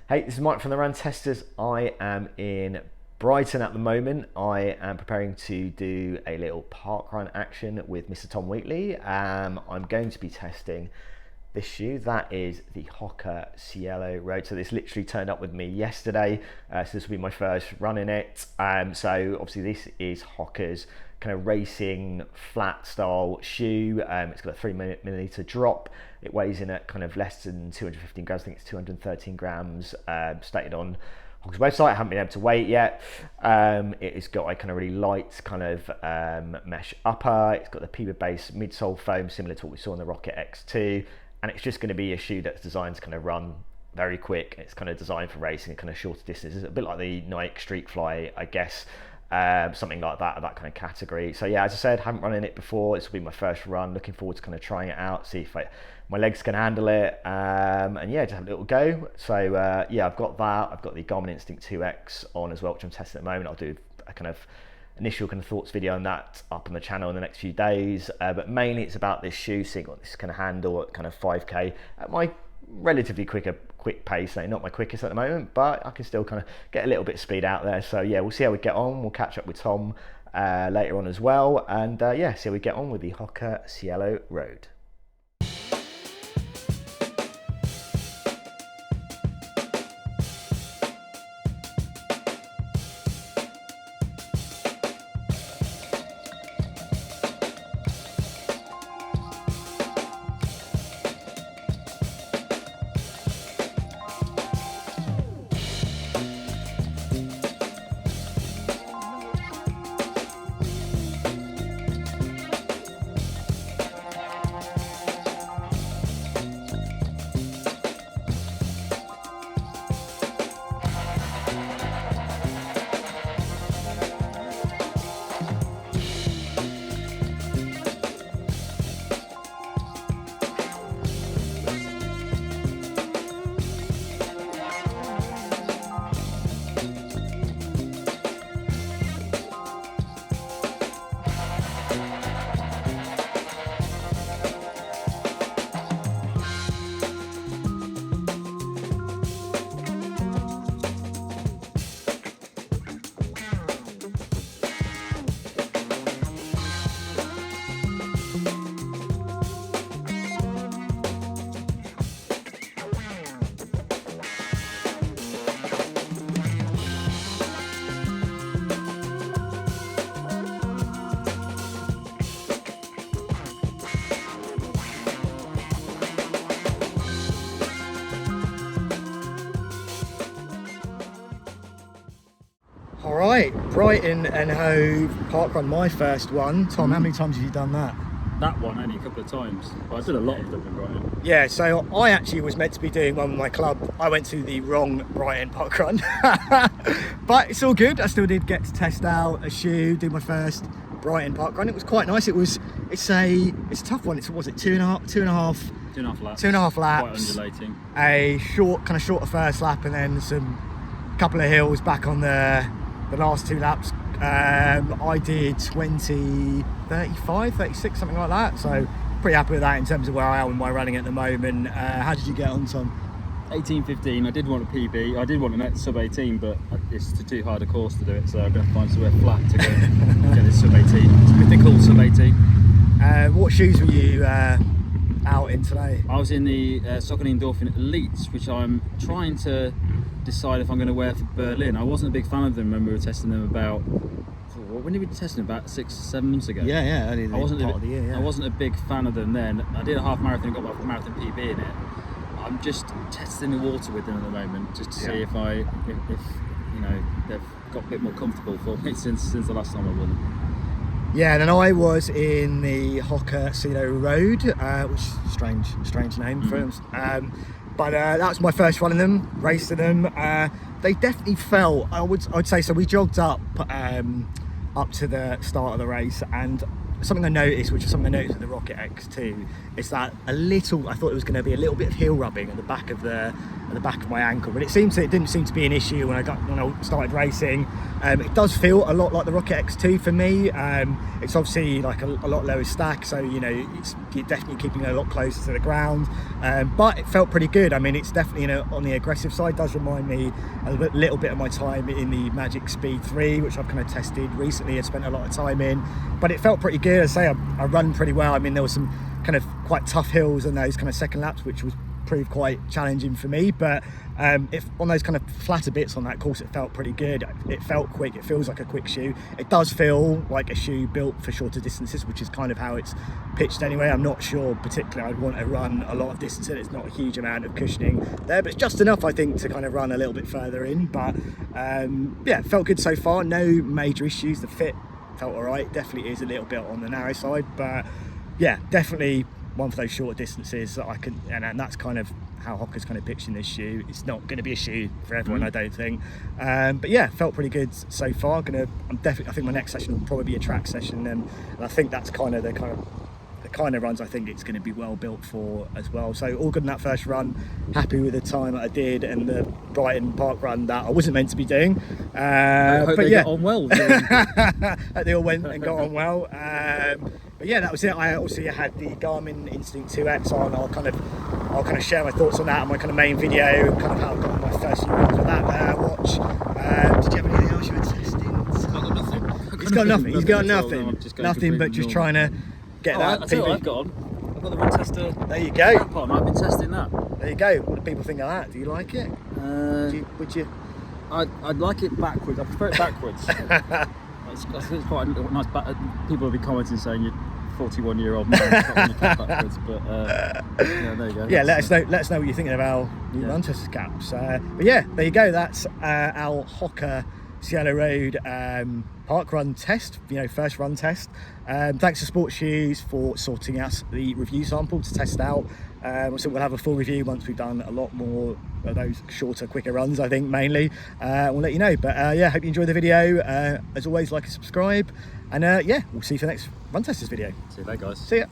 Hey, this is Mike from the Run Testers. I am in Brighton at the moment. I am preparing to do a little parkrun action with Mr. Tom Wheatley. I'm going to be testing this shoe. That is the Hoka Cielo Road. So this literally turned up with me yesterday. So this will be my first run in it. So obviously this is Hoka's kind of racing flat style shoe. It's got a 3mm drop. It weighs in at kind of less than 215 grams. I think it's 213 grams, stated on Hoka's website. I haven't been able to weigh it yet. It has got a kind of really light kind of mesh upper. It's got the PEBA-based midsole foam, similar to what we saw in the Rocket X2. And it's just going to be a shoe that's designed to kind of run very quick. It's kind of designed for racing and kind of shorter distances, a bit like the Nike Streakfly, I guess, something like that kind of category. So yeah, as I said, haven't run in it before. This will be my first run. Looking forward to kind of trying it out, see if my legs can handle it, and yeah, just have a little go. So yeah, I've got that. I've got the Garmin Instinct 2X on as well, which I'm testing at the moment. I'll do a kind of initial kind of thoughts video on that up on the channel in the next few days, but mainly it's about this shoe, seeing what this can handle at kind of 5k at my relatively quick pace. Not my quickest at the moment, but I can still kind of get a little bit of speed out there. So yeah, we'll see how we get on. We'll catch up with Tom later on as well, and yeah, see how we get on with the Hoka Cielo Road. All right, Brighton and Hove Parkrun, my first one. Tom, how many times have you done that? That one only a couple of times, but I did a lot of them in Brighton. Yeah, so I actually was meant to be doing one with my club. I went to the wrong Brighton Parkrun, but it's all good. I still did get to test out a shoe, do my first Brighton Parkrun. It was quite nice. It's a tough one. Was it two and a half laps? 2.5 laps. Quite undulating. A shorter first lap, and then couple of hills back on the last 2 laps. I did 35, 36, something like that. So pretty happy with that in terms of where I am with my running at the moment. How did you get on, Tom? 18:15. I did want a PB. I did want a sub 18, but it's too hard a course to do it, so I'm going to find somewhere flat to go get this sub 18. It's a bit cool sub 18. What shoes were you out in today? I was in the Saucony Endorphin Elites, which I'm trying to decide if I'm going to wear for Berlin. I wasn't a big fan of them when we were testing them about, when did we test them, about 6-7 months ago? Yeah, early part of the year, yeah. I wasn't a big fan of them then. I did a half marathon and got my marathon PB in it. I'm just testing the water with them at the moment, just to see if you know, they've got a bit more comfortable for me since the last time I won them. Yeah, and then I was in the Hoka Cielo Road, which is strange name for them. But that was my first one in them, raced in them. They definitely felt, I'd say, so we jogged up to the start of the race, and something I noticed, which is something I noticed with the Rocket X2, is that I thought it was going to be a little bit of heel rubbing at the back of my ankle, but it didn't seem to be an issue when I started racing. It does feel a lot like the Rocket X2 for me. It's obviously like a lot lower stack, so you're definitely keeping it a lot closer to the ground, but it felt pretty good. I mean, it's definitely on the aggressive side. Does remind me a little bit of my time in the Magic Speed 3, which I've kind of tested recently. I spent a lot of time in, but it felt pretty good. I say I run pretty well. I mean, there were some kind of quite tough hills and those kind of second laps, which proved quite challenging for me, but if on those kind of flatter bits on that course, it felt pretty good. It felt quick. It feels like a quick shoe. It does feel like a shoe built for shorter distances, which is kind of how it's pitched anyway. I'm not sure particularly I'd want to run a lot of distance in. It's not a huge amount of cushioning there, but it's just enough, I think, to kind of run a little bit further in. But yeah, it felt good so far. No major issues. The fit felt all right. Definitely is a little bit on the narrow side, but yeah, definitely one for those shorter distances that I can, and that's kind of how Hoka's kind of pitching this shoe. It's not going to be a shoe for everyone, I don't think, but yeah, felt pretty good so far. I think my next session will probably be a track session, and I think that's kind of the kind of runs I think it's going to be well built for as well. So all good in that first run. Happy with the time that I did and the Brighton Parkrun that I wasn't meant to be doing. But yeah, got on well. They all went and got on well. But yeah, that was it. I obviously had the Garmin Instinct 2X on. I'll kind of share my thoughts on that in my kind of main video, kind of how I got on my first few runs with that watch. Did you have anything else you were testing? He's got nothing. He's got nothing. Nothing but just trying to get that. That's what I've got on. I've got the run tester. There you go. I've been testing that. There you go. What do people think of that? Do you like it? Would you? I'd like it backwards. I prefer it backwards. It's quite a nice. People will be commenting saying you're 41-year-old man when you cut backwards, but yeah, there you go. Yeah, let us know what you're thinking of our new run tester caps. But yeah, there you go. That's our Hoka Cielo Road parkrun test, first run test. Thanks to Sports Shoes for sorting us the review sample to test out. So we'll have a full review once we've done a lot more of those shorter, quicker runs, I think, mainly. We'll let you know. But yeah, hope you enjoyed the video. As always, like and subscribe. And yeah, we'll see you for the next run testers video. See you later, guys. See ya.